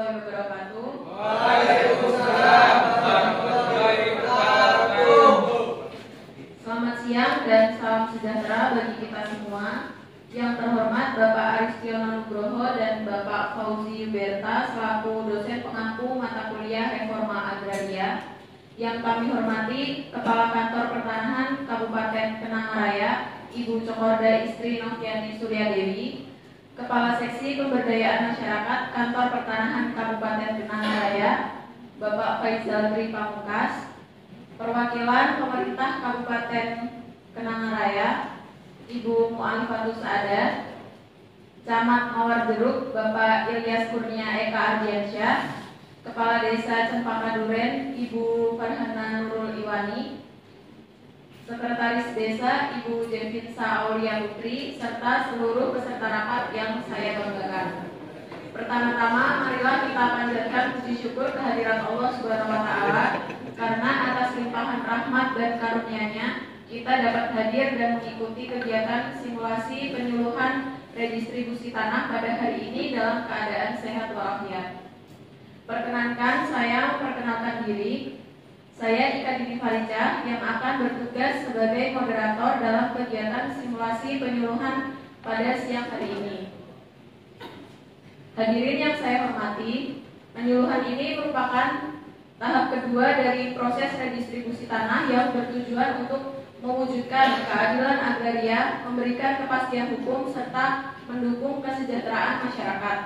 warahmatullahi wabarakatuh. Waalaikumsalam warahmatullahi wabarakatuh. Selamat siang dan salam sejahtera bagi kita semua. Yang terhormat Bapak Aristiono Nugroho dan Bapak Fauzi Yuberta selaku dosen pengampu mata kuliah Reforma Agraria. Yang kami hormati Kepala Kantor Pertanahan Kabupaten Kenanga Raya, Ibu Cokorda Istri Noviani Suryadewi, Kepala Seksi Pemberdayaan Masyarakat Kantor Pertanahan Kabupaten Kenanga Raya, Bapak Faizal Tri Pamungkas, perwakilan pemerintah Kabupaten Kenanga Raya, Ibu Mu'alifatus Sa'adat, Camat Mawarjeruk, Bapak Ilyas Kurnia Eka Ardiansyah, Kepala Desa Cempaka Duren, Ibu Farhana Nurul Iwani, Sekretaris Desa Ibu Jenvinsa Aulia Putri, serta seluruh peserta rapat yang saya banggakan. Pertama-tama, marilah kita panjatkan puji syukur kehadiran Allah Subhanahu wa Ta'ala, karena atas limpahan rahmat dan karunia-Nya kita dapat hadir dan mengikuti kegiatan simulasi penyuluhan redistribusi tanah pada hari ini dalam keadaan sehat walafiat. Perkenankan saya memperkenalkan diri. Saya Ika Dini Farijah yang akan bertugas sebagai moderator dalam kegiatan simulasi penyuluhan pada siang hari ini. Hadirin yang saya hormati, penyuluhan ini merupakan tahap kedua dari proses redistribusi tanah yang bertujuan untuk mewujudkan keadilan agraria, memberikan kepastian hukum, serta mendukung kesejahteraan masyarakat.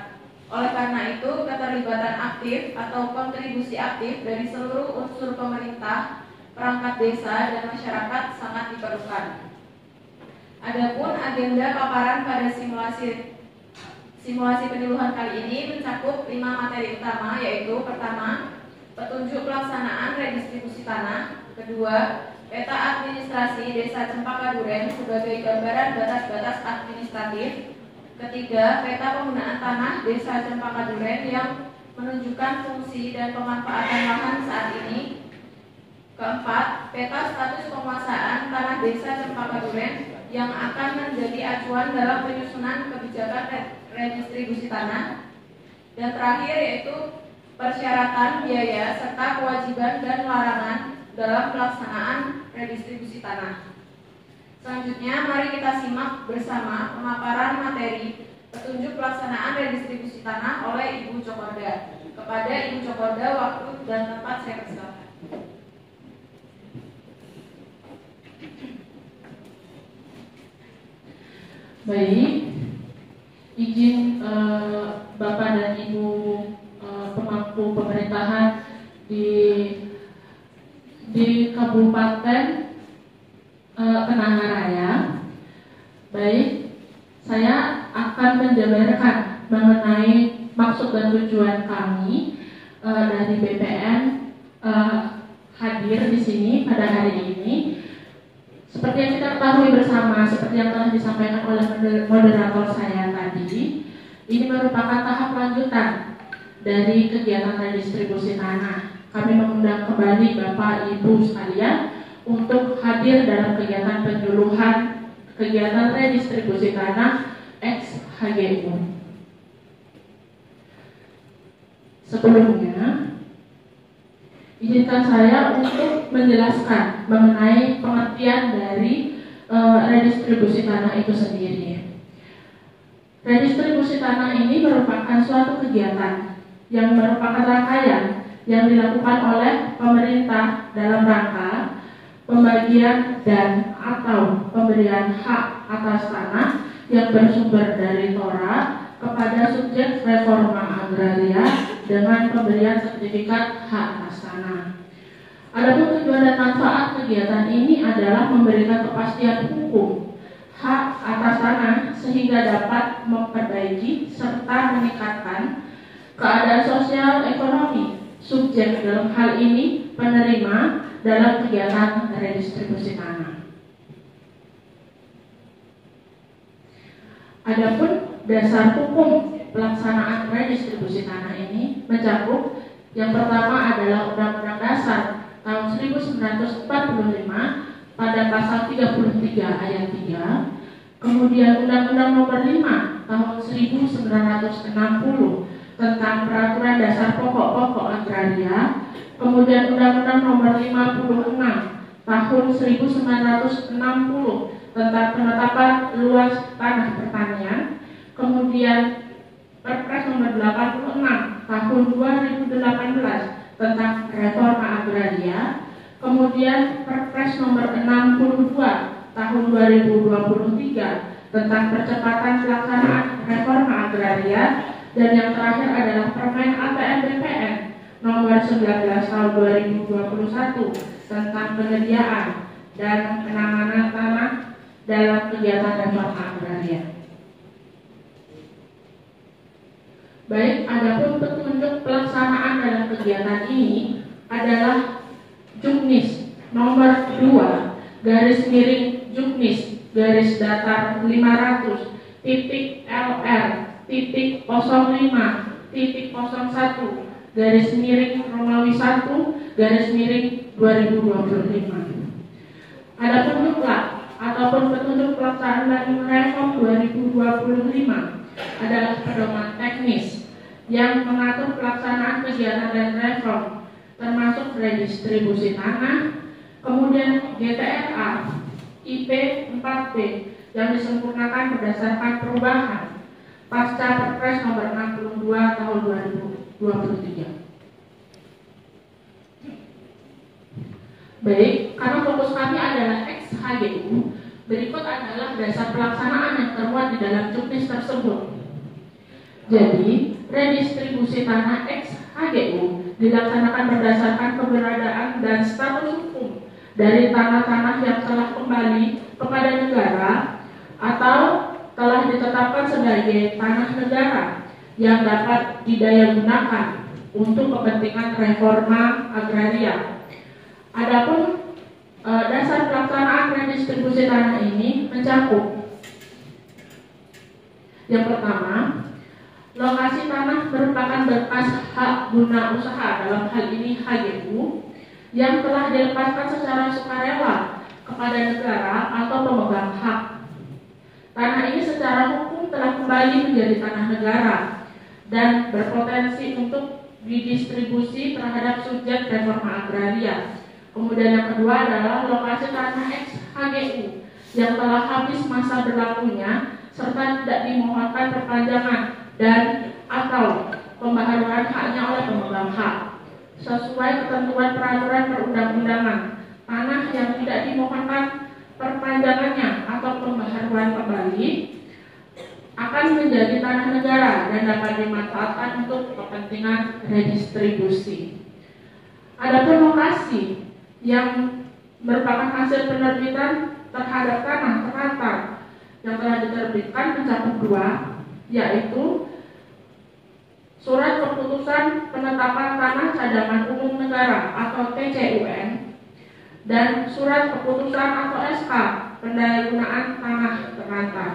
Oleh karena itu, keterlibatan aktif atau kontribusi aktif dari seluruh unsur pemerintah, perangkat desa, dan masyarakat sangat diperlukan. Adapun agenda paparan pada simulasi penyuluhan kali ini mencakup 5 materi utama, yaitu pertama, petunjuk pelaksanaan redistribusi tanah; kedua, peta administrasi Desa Cempaka Duren sebagai gambaran batas-batas administratif; ketiga, peta penggunaan tanah Desa Cempaka Duren yang menunjukkan fungsi dan pemanfaatan lahan saat ini; keempat, peta status penguasaan tanah Desa Cempaka Duren yang akan menjadi acuan dalam penyusunan kebijakan redistribusi tanah; dan terakhir yaitu persyaratan, biaya, serta kewajiban dan larangan dalam pelaksanaan redistribusi tanah. Selanjutnya, mari kita simak bersama pemaparan materi petunjuk pelaksanaan redistribusi tanah oleh Ibu Cokorda. Kepada Ibu Cokorda, waktu dan tempat saya persilakan. Baik, izin Bapak dan Ibu pemangku pemerintahan di Kabupaten Kenanga Raya. Baik, saya akan menjabarkan mengenai maksud dan tujuan kami dari BPN hadir di sini pada hari ini. Seperti yang kita ketahui bersama, seperti yang telah disampaikan oleh moderator saya tadi, ini merupakan tahap lanjutan dari kegiatan redistribusi tanah. Kami mengundang kembali Bapak Ibu sekalian untuk hadir dalam kegiatan penyuluhan kegiatan redistribusi tanah ex HGU. Sebelumnya, izinkan saya untuk menjelaskan mengenai pengertian dari redistribusi tanah itu sendiri. Redistribusi tanah ini merupakan suatu kegiatan yang merupakan rangkaian yang dilakukan oleh pemerintah dalam rangka pembagian dan atau pemberian hak atas tanah yang bersumber dari Tora kepada subjek reforma agraria dengan pemberian sertifikat hak atas tanah. Adapun tujuan dan manfaat kegiatan ini adalah memberikan kepastian hukum hak atas tanah sehingga dapat memperbaiki serta meningkatkan keadaan sosial ekonomi subjek, dalam hal ini penerima dalam kegiatan redistribusi tanah. Adapun dasar hukum pelaksanaan redistribusi tanah ini mencakup yang pertama adalah Undang-Undang Dasar tahun 1945 pada pasal 33 ayat 3, kemudian Undang-Undang Nomor 5 tahun 1960 tentang Peraturan Dasar Pokok-Pokok Agraria, kemudian Undang-Undang Nomor 56 Tahun 1960 tentang penetapan luas tanah pertanian, kemudian Perpres Nomor 86 Tahun 2018 tentang reforma agraria, kemudian Perpres Nomor 62 Tahun 2023 tentang percepatan pelaksanaan reforma agraria, dan yang terakhir adalah Permen APM BPN Nomor 19 Tahun 2021 tentang penyediaan dan penanganan tanah dalam kegiatan reforma agraria. Baik, adapun petunjuk pelaksanaan dalam kegiatan ini adalah Juknis nomor 2 garis miring Juknis garis datar 500 titik LR titik 05 titik 01 garis miring Romawi 1 garis miring 2025. Adapun Duklat ataupun petunjuk pelaksanaan reform 2025 adalah pedoman teknis yang mengatur pelaksanaan kegiatan dan reform, termasuk redistribusi tanah, kemudian GTRA, IP 4P yang disempurnakan berdasarkan perubahan pasca Perpres Nomor 62 Tahun 2023. Baik, karena fokus kami adalah XHGU, berikut adalah dasar pelaksanaan yang termuat di dalam Juknis tersebut. Jadi, redistribusi tanah XHGU dilaksanakan berdasarkan keberadaan dan status hukum dari tanah-tanah yang telah kembali kepada negara atau telah ditetapkan sebagai tanah negara yang dapat didayagunakan untuk kepentingan reforma agraria. Adapun dasar pelaksanaan redistribusi tanah ini mencakup yang pertama, lokasi tanah merupakan bekas hak guna usaha, dalam hal ini HGU, yang telah dilepaskan secara sukarela kepada negara atau pemegang hak. Tanah ini secara hukum telah kembali menjadi tanah negara dan berpotensi untuk didistribusi terhadap subjek reforma agraria. Kemudian yang kedua adalah lokasi tanah XHGU yang telah habis masa berlakunya serta tidak dimohonkan perpanjangan dan atau pembaharuan haknya oleh pemegang hak sesuai ketentuan peraturan perundang-undangan. Tanah yang tidak dimohonkan perpanjangannya atau pembaharuan kembali akan menjadi tanah negara dan dapat dimanfaatkan untuk kepentingan redistribusi. Adapun lokasi yang merupakan hasil penerbitan terhadap tanah terlantar yang telah diterbitkan mencakup dua, yaitu Surat Keputusan Penetapan Tanah Cadangan Umum Negara atau TCUN dan Surat Keputusan atau SK Pendayagunaan Tanah Terlantar.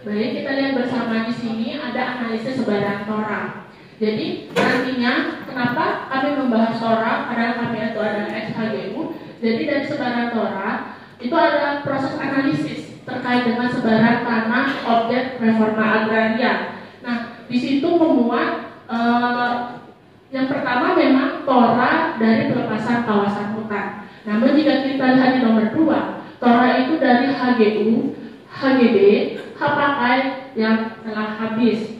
Baik, kita lihat bersama di sini ada analisis sebaran tora. Jadi nantinya kenapa kami membahas tora padahal kami itu adalah XHGU. Jadi dari sebaran tora itu adalah proses analisis terkait dengan sebaran tanah objek reforma agraria. Nah, di situ memuat yang pertama memang tora dari pelepasan kawasan hutan. Namun jika kita lihat di nomor 2, tora itu dari HGU, HGB, hak pakai yang telah habis.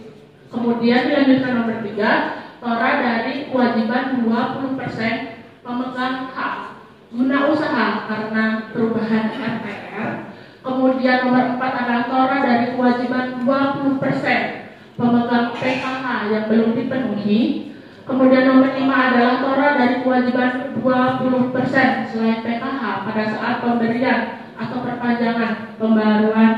Kemudian dilanjutkan nomor 3, tora dari kewajiban 20% pemegang hak guna usaha karena perubahan RPR. Kemudian nomor 4 adalah tora dari kewajiban 20% pemegang PKH yang belum dipenuhi. Kemudian nomor 5 adalah tora dari kewajiban 20% selain PKH pada saat pemberian atau perpanjangan pembaruan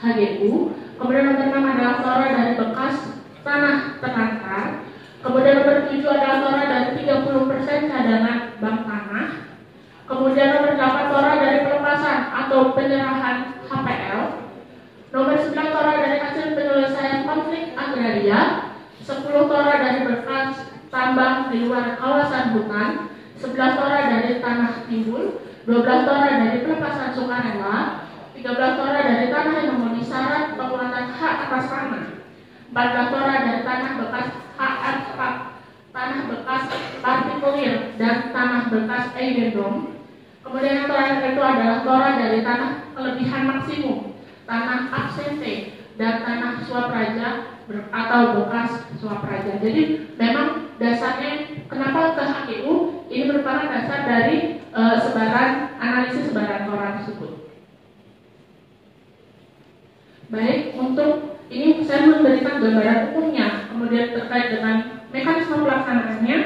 HGU. Kemudian nomor 6 adalah tora dari bekas tanah terlantar. Kemudian nomor 7 adalah tora dari 30% cadangan bank tanah. Kemudian nomor 8 tora dari pelepasan atau penyerahan HPL. Nomor 9 tora dari hasil penyelesaian konflik agraria. 10 tora dari bekas tambang di luar kawasan hutan. 11 tora dari tanah timbul. 12 tora dari pelepasan sukarela. 13 tora dari tanah yang memenuhi syarat penguatan hak atas tanah, 14 tora dari tanah bekas tanah bekas partikulir dan tanah bekas aerodrom. Kemudian yang terakhir itu adalah tora dari tanah kelebihan maksimum, tanah absente dan tanah suap raja atau bekas suap raja. Jadi memang dasarnya kenapa ke HGU ini merupakan dasar dari analisis sebaran tora tersebut. Baik, untuk ini saya memberikan gambaran umumnya, kemudian terkait dengan mekanisme pelaksanaannya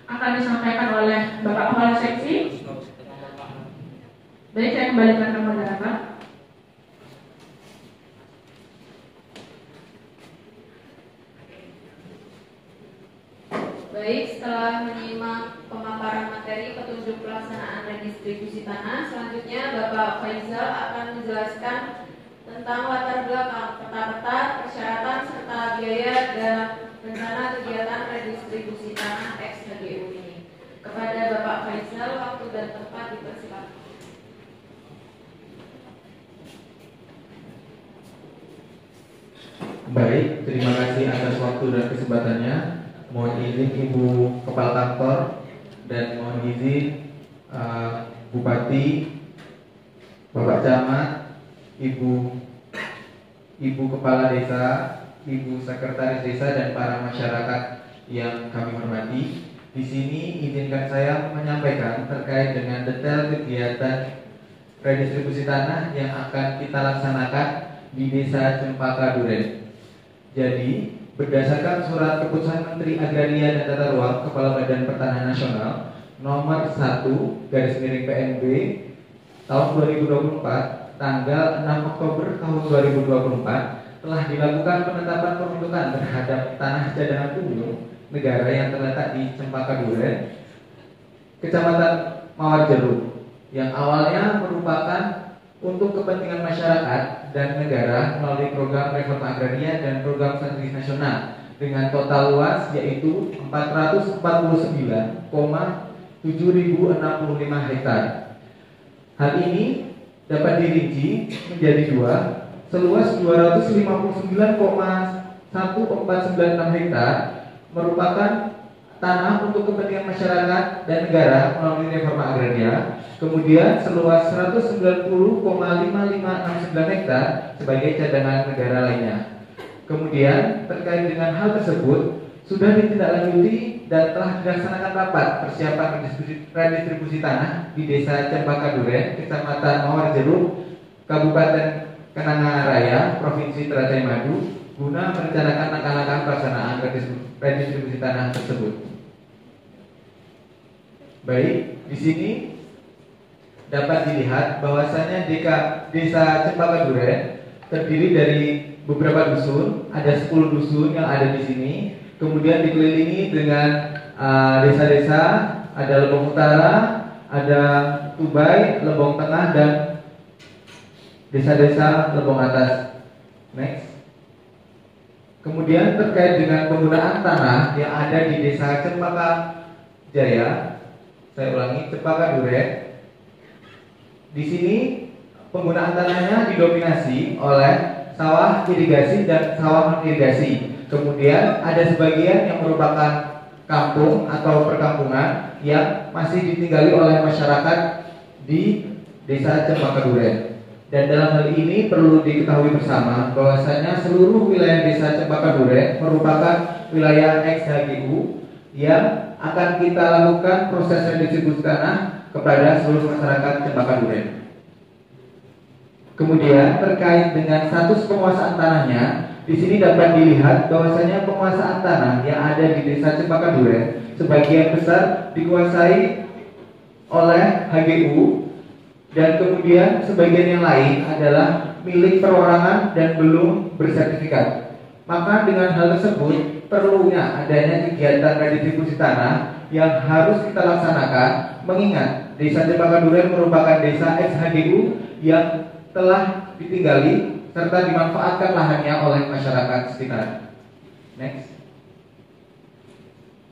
akan disampaikan oleh Bapak Kepala Seksi. Baik, saya kembalikan ke moderator. Baik, setelah menyimak pemaparan materi petunjuk pelaksanaan redistribusi tanah, selanjutnya Bapak Faizal akan menjelaskan tentang latar belakang peta-peta, persyaratan serta biaya dan rencana kegiatan redistribusi tanah ex-HGU ini. Kepada Bapak Faizal, waktu dan tempat dipersilakan. Baik, terima kasih atas waktu dan kesempatannya. Mohon izin Ibu Kepala Kantor dan mohon izin Bupati, Bapak Camat, Ibu Kepala Desa, Ibu Sekretaris Desa dan para masyarakat yang kami hormati. Di sini izinkan saya menyampaikan terkait dengan detail kegiatan redistribusi tanah yang akan kita laksanakan di Desa Cempaka Duren. Jadi, berdasarkan surat keputusan Menteri Agraria dan Tata Ruang Kepala Badan Pertanahan Nasional nomor 1/PNB tahun 2024 tanggal 6 Oktober tahun 2024 telah dilakukan penetapan peruntukan terhadap tanah cadangan umum negara yang terletak di Cempaka Duren, Kecamatan Mawarjeruk, yang awalnya merupakan untuk kepentingan masyarakat dan negara melalui program reforma agraria dan program strategis nasional dengan total luas yaitu 449,7065 hektar. Hal ini dapat dirinci menjadi dua, seluas 259,1496 hektar merupakan tanah untuk kepentingan masyarakat dan negara melalui reforma agraria. Kemudian seluas 190,5569 hektar sebagai cadangan negara lainnya. Kemudian terkait dengan hal tersebut sudah ditindaklanjuti dan telah dilaksanakan rapat persiapan redistribusi tanah di Desa Cempaka Duren, Kecamatan Mawarjeruk, Kabupaten Kenanga Raya, Provinsi Teratai Madu, guna merencanakan langkah-langkah pelaksanaan redistribusi tanah tersebut. Baik, di sini dapat dilihat bahwasanya Desa Cempaka Duren terdiri dari beberapa dusun, ada 10 dusun yang ada di sini. Kemudian dikelilingi dengan desa-desa, ada Lebong Utara, ada Tubai, Lebong Tengah dan desa-desa Lebong Atas. Next. Kemudian terkait dengan penggunaan tanah yang ada di Desa Cempaka Jaya, saya ulangi, Cempaka Duren. Di sini penggunaan tanahnya didominasi oleh sawah irigasi dan sawah non irigasi. Kemudian ada sebagian yang merupakan kampung atau perkampungan yang masih ditinggali oleh masyarakat di Desa Cempaka Duren. Dan dalam hal ini perlu diketahui bersama bahwasanya seluruh wilayah Desa Cempaka Duren merupakan wilayah ex-HGU yang akan kita lakukan proses redistribusi tanah kepada seluruh masyarakat Cempaka Duren. Kemudian terkait dengan status penguasaan tanahnya, di sini dapat dilihat bahwasanya penguasaan tanah yang ada di Desa Cempaka Duren sebagian besar dikuasai oleh HGU dan kemudian sebagian yang lain adalah milik perorangan dan belum bersertifikat. Maka dengan hal tersebut perlunya adanya kegiatan redistribusi tanah yang harus kita laksanakan, mengingat Desa Cempaka Duren merupakan desa ex-HGU yang telah ditinggali serta dimanfaatkan lahannya oleh masyarakat sekitar. Next.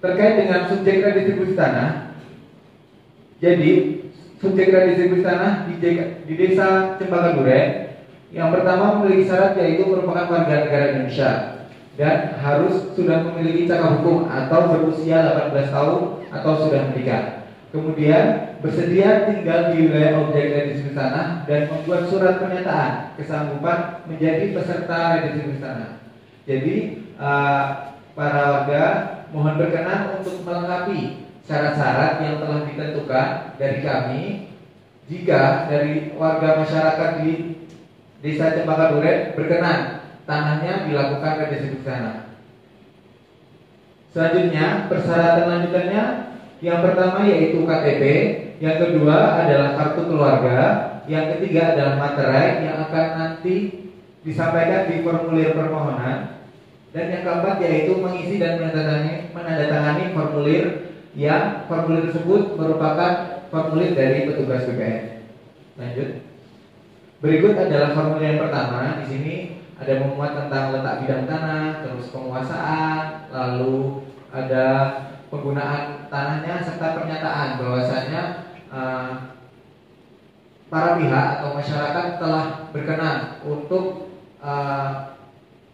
Terkait dengan subjek redistribusi tanah, jadi subjek redistribusi tanah di Desa Cempaka Duren Yang pertama memiliki syarat yaitu merupakan warga negara Indonesia dan harus sudah memiliki cakap hukum atau berusia 18 tahun atau sudah menikah. Kemudian bersedia tinggal di wilayah objek redistribusi tanah dan membuat surat pernyataan kesanggupan menjadi peserta redistribusi tanah. Jadi para warga mohon berkenan untuk melengkapi syarat-syarat yang telah ditentukan dari kami. Jika dari warga masyarakat di Desa Cempaka Duren berkenan tanahnya dilakukan redistribusi tanah. Selanjutnya persyaratan lanjutannya yang pertama yaitu KTP, yang kedua adalah kartu keluarga, yang ketiga adalah materai yang akan nanti disampaikan di formulir permohonan, dan yang keempat yaitu mengisi dan menandatangani formulir yang formulir tersebut merupakan formulir dari petugas BPN. Lanjut. Berikut adalah formulir yang pertama. Di sini ada memuat tentang letak bidang tanah, terus penguasaan, lalu ada penggunaan tanahnya serta pernyataan bahwasanya para pihak atau masyarakat telah berkenan untuk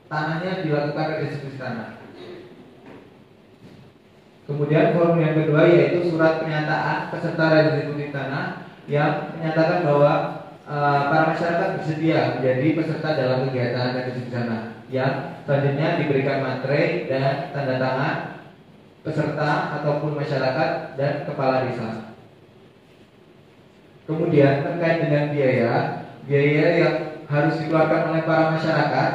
tanahnya dilakukan redistribusi tanah. Kemudian formulir yang kedua yaitu surat pernyataan peserta redistribusi tanah yang menyatakan bahwa para masyarakat bersedia menjadi peserta dalam kegiatan redistribusi tanah, yang selanjutnya diberikan materai dan tanda tangan peserta ataupun masyarakat dan kepala desa. Kemudian terkait dengan biaya yang harus dikeluarkan oleh para masyarakat,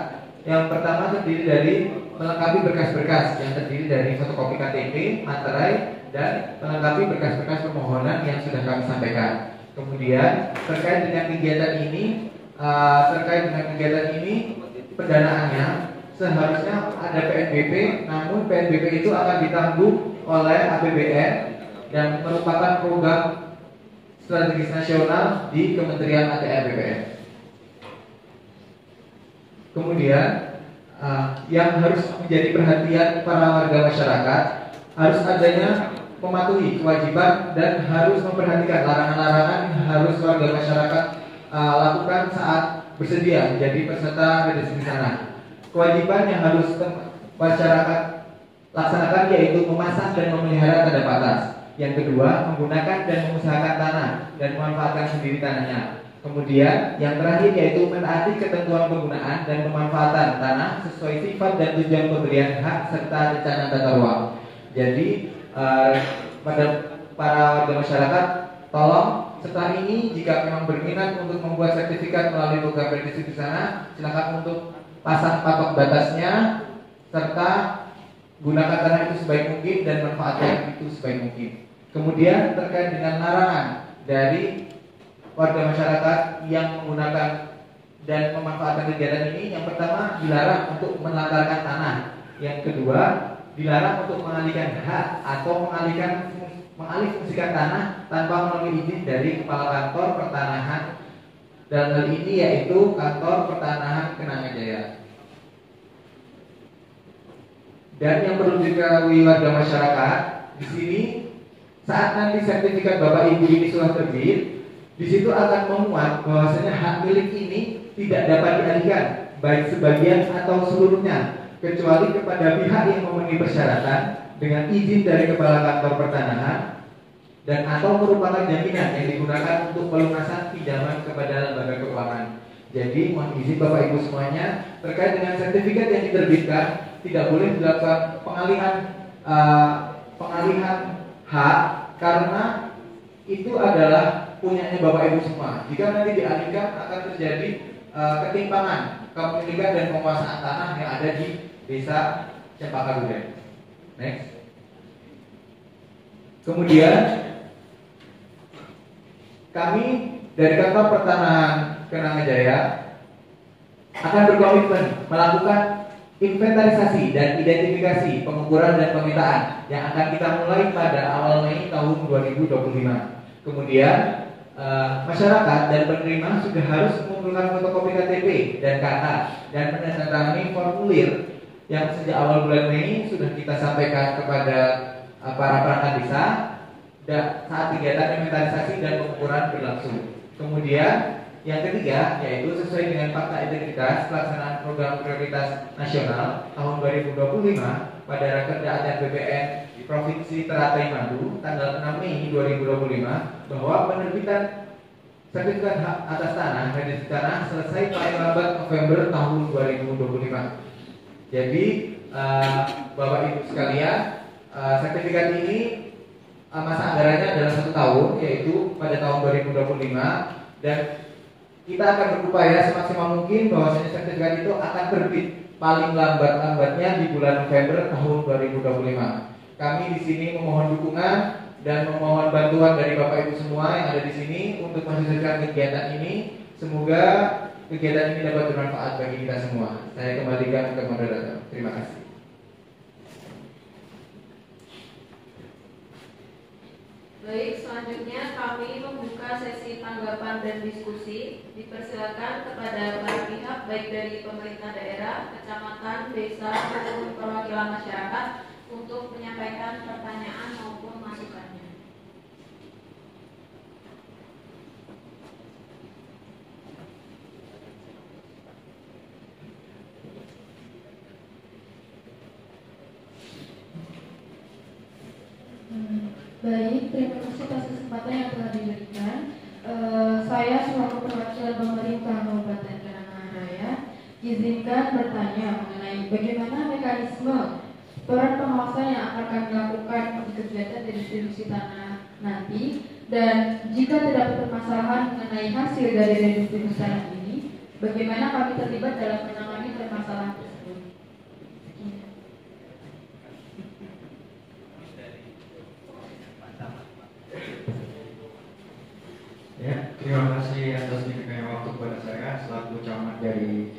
yang pertama terdiri dari melengkapi berkas-berkas yang terdiri dari fotokopi KTP, materai, dan melengkapi berkas-berkas permohonan yang sudah kami sampaikan. Kemudian terkait dengan kegiatan ini, pendanaannya seharusnya ada PNBP, namun PNBP itu akan ditanggung oleh APBN dan merupakan program strategis nasional di Kementerian ATR BPN. Kemudian yang harus menjadi perhatian para warga masyarakat harus adanya mematuhi kewajiban dan harus memperhatikan larangan-larangan yang harus warga masyarakat lakukan saat bersedia menjadi peserta redistribusi tanah. Kewajiban yang harus masyarakat laksanakan yaitu memasang dan memelihara tanda batas. Yang kedua, menggunakan dan mengusahakan tanah dan memanfaatkan sendiri tanahnya. Kemudian yang terakhir yaitu menaati ketentuan penggunaan dan pemanfaatan tanah sesuai sifat dan tujuan pemberian hak serta rencana tata ruang. Jadi pada para warga masyarakat, tolong setelah ini jika memang berminat untuk membuat sertifikat melalui program redistribusi tanah, silakan untuk pasang patok batasnya serta gunakan tanah itu sebaik mungkin dan manfaatkan itu sebaik mungkin. Kemudian terkait dengan larangan dari warga masyarakat yang menggunakan dan memanfaatkan kegiatan ini, yang pertama dilarang untuk menelantarkan tanah, yang kedua dilarang untuk mengalihkan hak atau mengalih fungsikan tanah tanpa melalui izin dari Kepala Kantor Pertanahan, dan hal ini yaitu Kantor Pertanahan Kenanga Jaya. Dan yang perlu diketahui warga masyarakat di sini, saat nanti sertifikat Bapak Ibu ini sudah terbit, di situ akan memuat bahwasanya hak milik ini tidak dapat dialihkan baik sebagian atau seluruhnya, kecuali kepada pihak yang memenuhi persyaratan dengan izin dari Kepala Kantor Pertanahan dan atau merupakan jaminan yang digunakan untuk pelunasan pinjaman kepada lembaga keuangan. Jadi mohon izin Bapak Ibu semuanya, terkait dengan sertifikat yang diterbitkan tidak boleh dilakukan pengalihan hak karena itu adalah punyanya Bapak Ibu semua. Jika nanti dialihkan akan terjadi ketimpangan kepemilikan dan penguasaan tanah yang ada di Desa Cempaka Duren. Next. Kemudian kami dari Kantor Pertanahan Kenanga Jaya akan berkomitmen melakukan inventarisasi dan identifikasi pengukuran dan pemetaan yang akan kita mulai pada awal Mei tahun 2025. Kemudian masyarakat dan penerima sudah harus mengumpulkan fotokopi KTP dan KK dan menandatangani formulir yang sejak awal bulan Mei sudah kita sampaikan kepada para perangkat desa saat kegiatan inventarisasi dan pengukuran berlangsung. Kemudian Yang ketiga, yaitu sesuai dengan fakta integritas pelaksanaan program prioritas nasional tahun 2025 pada Rakerda ATM BPN Provinsi Teratai Mandu tanggal 6 Mei 2025 bahwa penerbitan sertifikat hak atas tanah registrasi tanah selesai paling lambat November tahun 2025. Jadi Bapak Ibu sekalian, sertifikat ini masa anggarannya adalah 1 tahun, yaitu pada tahun 2025, dan kita akan berupaya semaksimal mungkin bahwasanya sertifikat itu akan terbit paling lambatnya di bulan November tahun 2025. Kami di sini memohon dukungan dan memohon bantuan dari Bapak Ibu semua yang ada di sini untuk mensukseskan kegiatan ini. Semoga kegiatan ini dapat bermanfaat bagi kita semua. Saya kembalikan ke moderator. Terima kasih. Baik, selanjutnya kami membuka sesi tanggapan dan diskusi. Dipersilakan kepada para pihak baik dari pemerintah daerah, kecamatan, desa, maupun perwakilan masyarakat untuk menyampaikan pertanyaan maupun masukannya. Baik, terima kasih atas kesempatan yang telah diberikan. Saya selaku perwakilan pemerintah Kabupaten Karanganyar Raya izinkan bertanya mengenai bagaimana mekanisme peran pengawasan yang akan kami lakukan di kegiatan redistribusi tanah nanti, dan jika terdapat permasalahan mengenai hasil dari redistribusi tanah ini, bagaimana kami terlibat dalam menangani permasalahan tersebut. Ya, terima kasih atas diberikannya waktu kepada saya selaku camat dari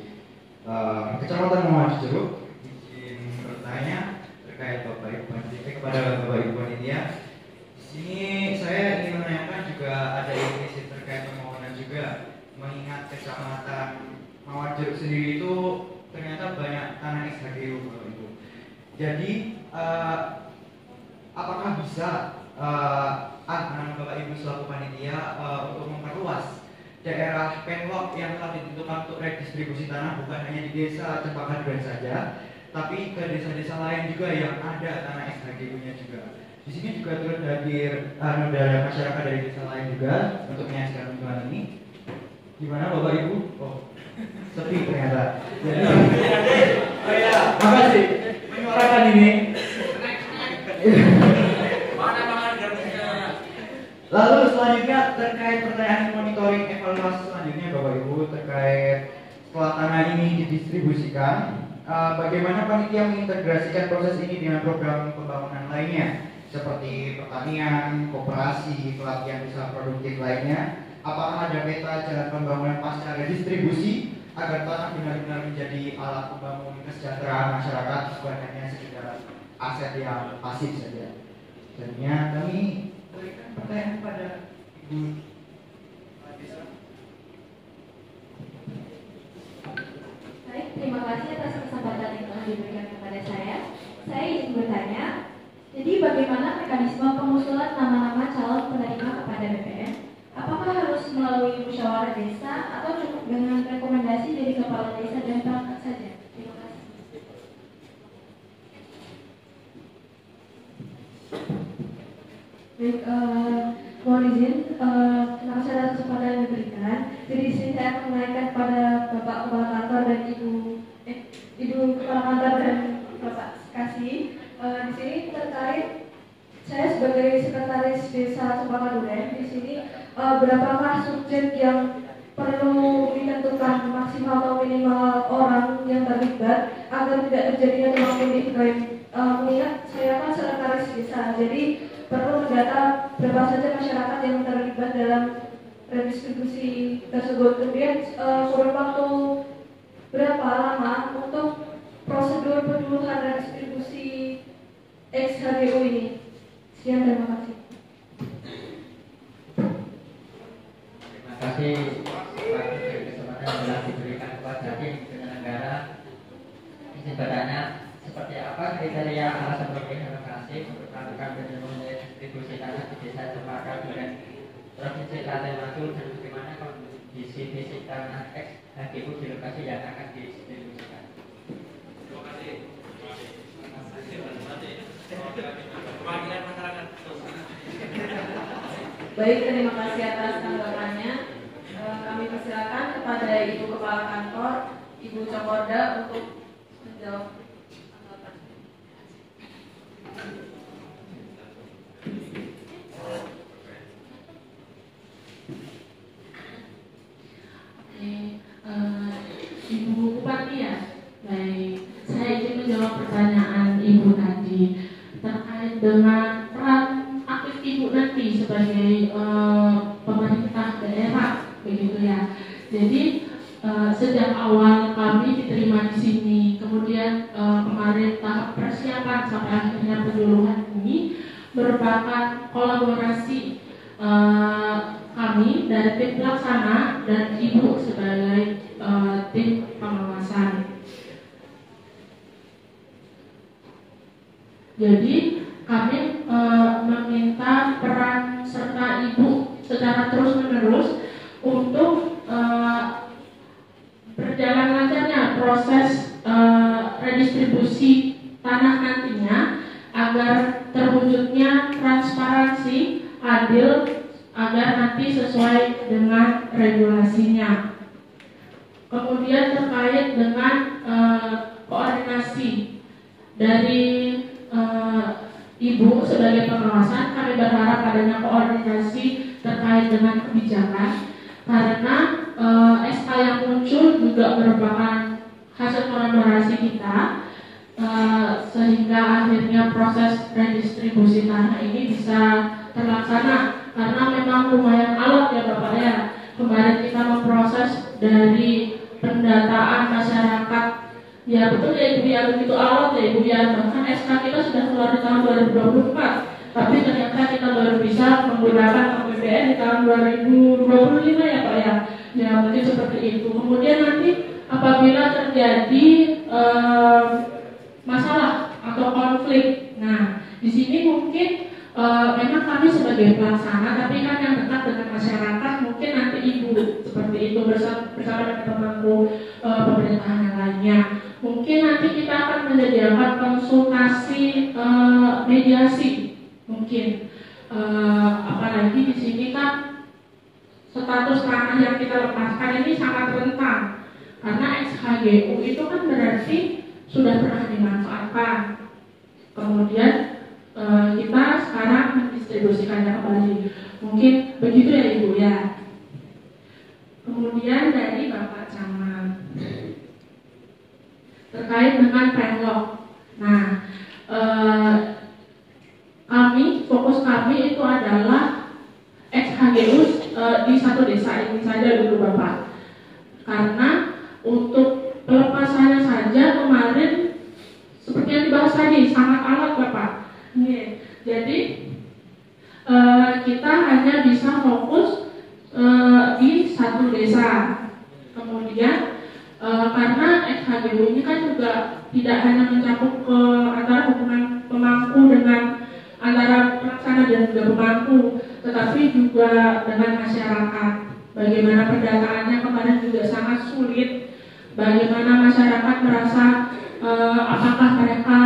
Kecamatan Muhammad Jeruk. Izin bertanya terkait Bapak Ibu Panitia, kepada Bapak Ibu Panitia. Di sini saya ingin menanyakan juga ada implisit terkait permohonan juga, mengingat Kecamatan Muhammad Jeruk sendiri itu ternyata banyak tanah SHGU Bapak Ibu. Jadi apakah bisa anak Bapak Ibu selaku panitia untuk memperluas daerah penlok yang telah ditentukan untuk redistribusi tanah bukan hanya di desa Cempaka Duren saja, tapi ke desa-desa lain juga yang ada tanah SHGU-nya juga. Di sini juga turut hadir dari masyarakat dari desa lain juga untuk menyaksikan kunjungan ini. Gimana Bapak Ibu? Oh, sepi ternyata. Jadi, makasih menyuarakan ini. Lalu selanjutnya terkait pertanyaan monitoring evaluasi selanjutnya Bapak Ibu terkait setelah tanah ini didistribusikan, bagaimana panitia mengintegrasikan proses ini dengan program pembangunan lainnya seperti pertanian, koperasi, pelatihan usaha produktif lainnya. Apakah ada peta jalan pembangunan pasca redistribusi agar tanah benar-benar menjadi alat pembangunan kesejahteraan masyarakat bukan hanya sekedar aset yang pasif saja. Selanjutnya kami berikan pertanyaan pada Ibu Desa. Baik, terima kasih atas kesempatan yang telah diberikan kepada saya. Saya ingin bertanya, jadi bagaimana mekanisme pengusulan nama-nama calon penerima kepada BPN? Apakah harus melalui musyawarah desa atau cukup dengan rekomendasi dari kepala desa dan perangkat saja? Terima kasih. Baik, mohon izin, terima kasih atas kesempatan yang diberikan. Jadi di sini saya akan menanyakan pada Bapak Kepala Kantor dan Ibu Kepala Kantor dan Bapak Kasih. Di sini terkait saya sebagai sekretaris desa Cempaka Duren, di sini berapakah subjek yang perlu ditentukan maksimal atau minimal orang yang terlibat agar tidak terjadinya tumpang tindih baik. Mengingat saya kan sekretaris desa, jadi perlu mendata berapa saja masyarakat yang terlibat dalam redistribusi tersebut. Kemudian kurun waktu berapa lama untuk prosedur penyeluruhan redistribusi XHGU ini. Sekian, terima kasih. Terima kasih atas kesempatan yang telah diberikan kepada tim penyelenggara. Izin bertanya, seperti apa kriteria alasan pemilihan lokasi untuk melakukan penyeluruhan distribusi tanah di desa Cempaka Duren, Provinsi Teratai Mandu, dan bagaimana visi tanah HGU di lokasi yang akan didistribusikan. Baik, terima kasih atas tanggapannya. Kami persilakan kepada Ibu Kepala Kantor, Ibu Cokorda untuk menjawab tanggapan. Ibu Bupati ya, baik. Saya ingin menjawab pertanyaan Ibu tadi terkait dengan peran aktif Ibu nanti sebagai pemerintah daerah, begitu ya. Jadi sejak awal kami diterima di sini, kemudian kemarin tahap persiapan sampai akhirnya penyuluhan ini merupakan kolaborasi kami dari tim pelaksana dan Ibu sebagai tim pengawasan. Jadi kami meminta peran serta Ibu secara terus-menerus untuk berjalan lancarnya proses redistribusi tanah nantinya agar terwujudnya transparansi, adil, agar nanti sesuai dengan regulasinya. Kemudian terkait dengan koordinasi dari Ibu sebagai pengawasan, kami berharap adanya koordinasi terkait dengan kebijakan karena SK yang muncul juga merupakan hasil kolaborasi kita sehingga akhirnya proses redistribusi tanah ini bisa terlaksana karena memang lumayan alot ya Bapak ya. Kemarin kita memproses dari pendataan masyarakat. Ya betul ya Ibu ya, begitu alot ya Ibu ya. Bahkan SK kita sudah keluar di tahun 2024, tapi ternyata kita baru bisa menggunakan APBN di tahun 2025 ya Pak ya. Ya mungkin seperti itu. Kemudian nanti apabila terjadi masalah atau konflik, nah di sini mungkin memang kami sebagai pelaksana, tapi kan yang dekat dengan masyarakat mungkin nanti Ibu seperti itu bersama dengan pemangku pemerintahan yang lainnya. Mungkin nanti kita akan menyediakan konsultasi mediasi mungkin. Apalagi di sini kan status tanah yang kita lepaskan ini sangat rentan karena XHGU itu kan berarti sudah pernah dimanfaatkan. Kemudian kita sekarang mendistribusikannya kembali. Mungkin begitu ya Ibu ya. Kemudian dari Bapak Camat terkait dengan penlok. Nah, fokus kami itu adalah XHGU di satu desa ini saja dulu Bapak. Karena untuk pelepasannya saja kemarin seperti yang dibahas tadi sangat alot Bapak. Jadi kita hanya bisa fokus di satu desa. Kemudian karena XHGU ini kan juga tidak hanya mencakup ke antara hubungan pemangku dengan antara pelaksana dan juga pemangku, tetapi juga dengan masyarakat. Bagaimana pendataannya kemarin juga sangat sulit. Bagaimana masyarakat merasa apakah mereka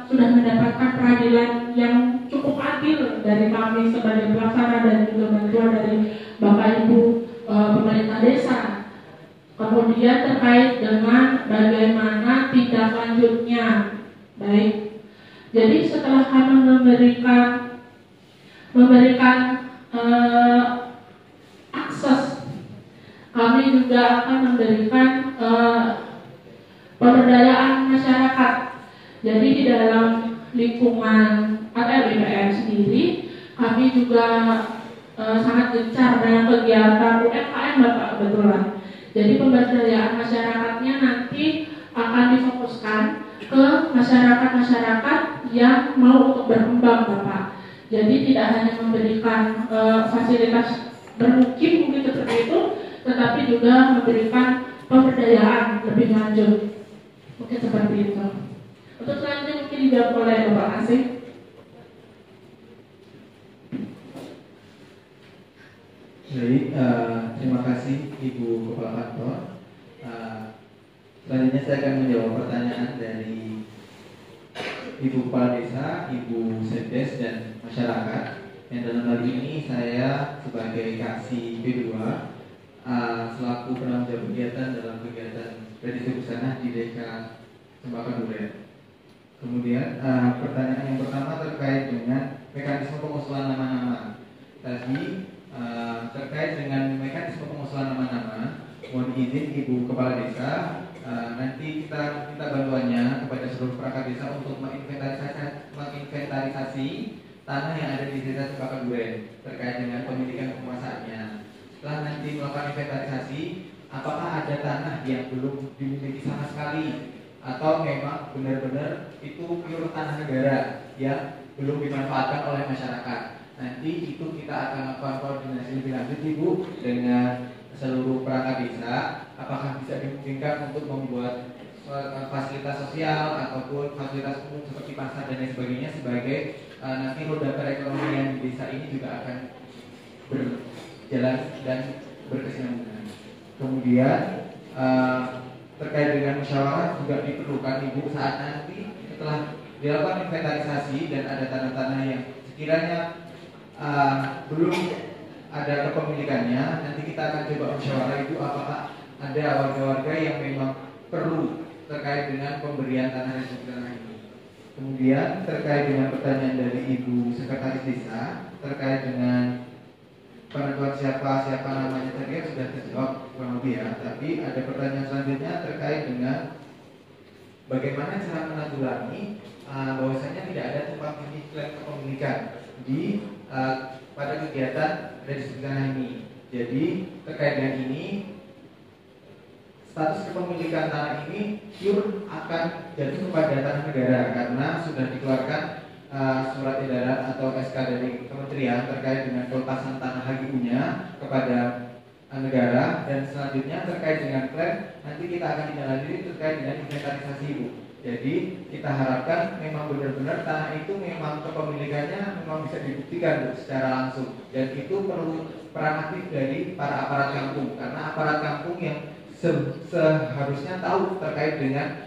sudah mendapatkan peradilan yang cukup adil dari kami sebagai pelaksana dan juga bantuan dari Bapak Ibu pemerintah desa. Kemudian terkait dengan bagaimana tindak lanjutnya. Baik. Jadi setelah kami memberikan akses, kami juga akan memberikan pemberdayaan masyarakat. Jadi di dalam lingkungan ATBPN sendiri, kami juga sangat gencar dengan kegiatan UMKM Bapak kebetulan. Jadi pemberdayaan masyarakatnya nanti akan difokuskan ke masyarakat-masyarakat yang mau untuk berkembang Bapak. Jadi tidak hanya memberikan fasilitas bermukim mungkin seperti itu, tetapi juga memberikan pemberdayaan lebih lanjut. Mungkin seperti itu. Untuk selanjutnya mungkin dijawab oleh Bapak Asih. Baik, terima kasih Ibu Kepala Kantor. Selanjutnya saya akan menjawab pertanyaan dari Ibu Kepala Desa, Ibu Sekdes dan masyarakat. Yang dalam hal ini saya sebagai Kasih P2 selaku penanggung jawab kegiatan dalam kegiatan redistribusi tanah di Desa Cempaka Duren. Kemudian pertanyaan yang pertama terkait dengan mekanisme pengusulan nama-nama. Tadi terkait dengan mekanisme pengusulan nama-nama, mohon izin Ibu Kepala Desa, nanti kita minta bantuannya kepada seluruh perangkat desa untuk menginventarisasi tanah yang ada di Desa Cempaka Duren terkait dengan pemilikan penguasaannya. Setelah nanti melakukan inventarisasi, apakah ada tanah yang belum dimiliki sama sekali atau memang benar-benar itu pure tanah negara yang belum dimanfaatkan oleh masyarakat. Nanti itu kita akan lakukan koordinasi lebih lanjut Ibu dengan seluruh perangkat desa, apakah bisa dimungkinkan untuk membuat fasilitas sosial ataupun fasilitas umum seperti pasar dan lain sebagainya sebagai nanti roda perekonomian di desa ini juga akan berjalan dan berkesinambungan. Kemudian terkait dengan musyawarah juga diperlukan Ibu saat nanti setelah dilakukan inventarisasi dan ada tanah-tanah yang sekiranya belum ada kepemilikannya, nanti kita akan coba musyawarah Ibu apakah ada warga-warga yang memang perlu terkait dengan pemberian tanah dan tanah ini. Kemudian terkait dengan pertanyaan dari Ibu Sekretaris Desa terkait dengan penentuan siapa namanya tadi sudah terjawab kurang lebih ya. Tapi ada pertanyaan selanjutnya terkait dengan bagaimana cara menanggulangi bahwasanya tidak ada tumpang tindih klaim kepemilikan di pada kegiatan redistribusi tanah ini. Jadi terkait dengan ini, status kepemilikan tanah ini pure akan jatuh kepada tanah negara karena sudah dikeluarkan surat edaran atau SK dari kementerian terkait dengan pelepasan tanah HGU-nya kepada negara. Dan selanjutnya terkait dengan klaim nanti kita akan tindak terkait dengan inventarisasi Ibu. Jadi kita harapkan memang benar-benar tanah itu memang kepemilikannya memang bisa dibuktikan secara langsung, dan itu perlu peran aktif dari para aparat kampung karena aparat kampung yang seharusnya tahu terkait dengan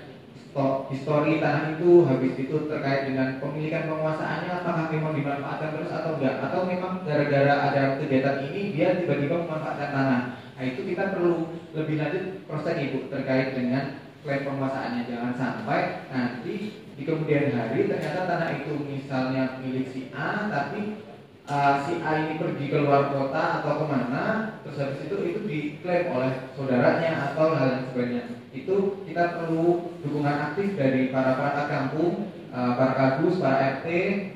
histori tanah itu, habis itu terkait dengan pemilikan penguasaannya apakah memang dimanfaatkan terus atau enggak, atau memang gara-gara ada kegiatan ini dia tiba-tiba memanfaatkan tanah. Nah itu kita perlu lebih lanjut proses Ibu terkait dengan klaim penguasaannya. Jangan sampai nanti di kemudian hari ternyata tanah itu misalnya milik si A, tapi si A ini pergi ke luar kota atau kemana, terus habis itu diklaim oleh saudaranya atau hal yang sebagainya. Itu kita perlu dukungan aktif dari para perangkat kampung, para kadus, para RT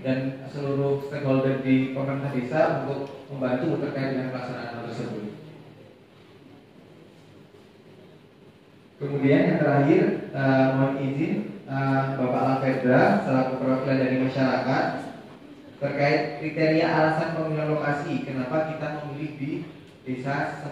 dan seluruh stakeholder di pemerintah desa untuk membantu terkait dengan pelaksanaan hal tersebut. Kemudian yang terakhir, mohon izin Bapak Alfedra selaku perwakilan dari masyarakat terkait kriteria alasan pemilihan lokasi, kenapa kita memilih di Desa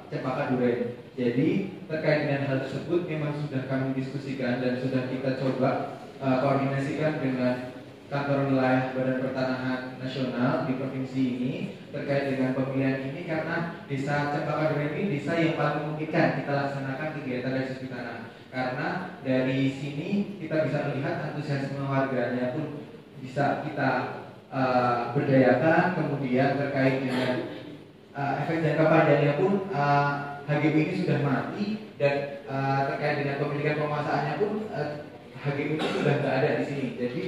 Cempaka Duren. Jadi terkait dengan hal tersebut memang sudah kami diskusikan dan sudah kita coba koordinasikan dengan kantor wilayah Badan Pertanahan Nasional di provinsi ini terkait dengan pemilihan ini karena Desa Cempaka Duren ini desa yang paling memungkinkan kita laksanakan kegiatan redistribusi tanah. Karena dari sini kita bisa melihat antusiasme warganya pun bisa kita berdayakan, kemudian terkait dengan efek jangka panjangnya pun HGB ini sudah mati dan terkait dengan pemilikan penguasaannya pun HGB ini sudah tidak ada di sini. Jadi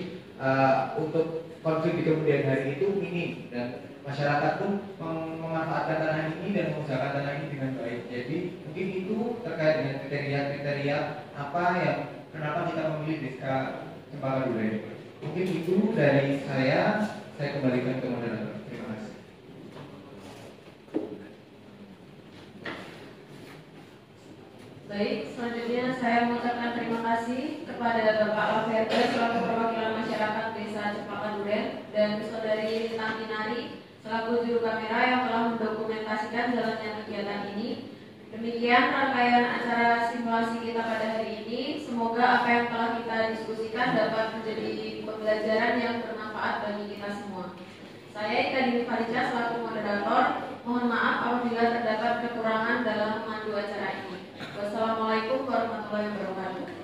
untuk konflik di kemudian hari itu minim dan masyarakat pun memanfaatkan tanah ini dan mengusahakan tanah ini dengan baik. Jadi mungkin itu terkait dengan kriteria-kriteria apa yang kenapa kita memilih Desa Cempaka Duren. Mungkin itu dari saya kembalikan ke moderator. Terima kasih. Baik, selanjutnya saya mengucapkan terima kasih kepada Bapak Alfedra selaku perwakilan masyarakat Desa Cempaka Duren dan Saudari Tantinari selaku juru kamera yang telah mendokumentasikan jalannya kegiatan ini. Demikian rangkaian acara simulasi kita pada hari ini. Semoga apa yang telah kita diskusikan dapat menjadi pembelajaran yang bermanfaat bagi kita semua. Saya Ika Dini Farija selaku moderator Mohon maaf apabila terdapat kekurangan dalam memandu acara ini. Wassalamualaikum warahmatullahi wabarakatuh.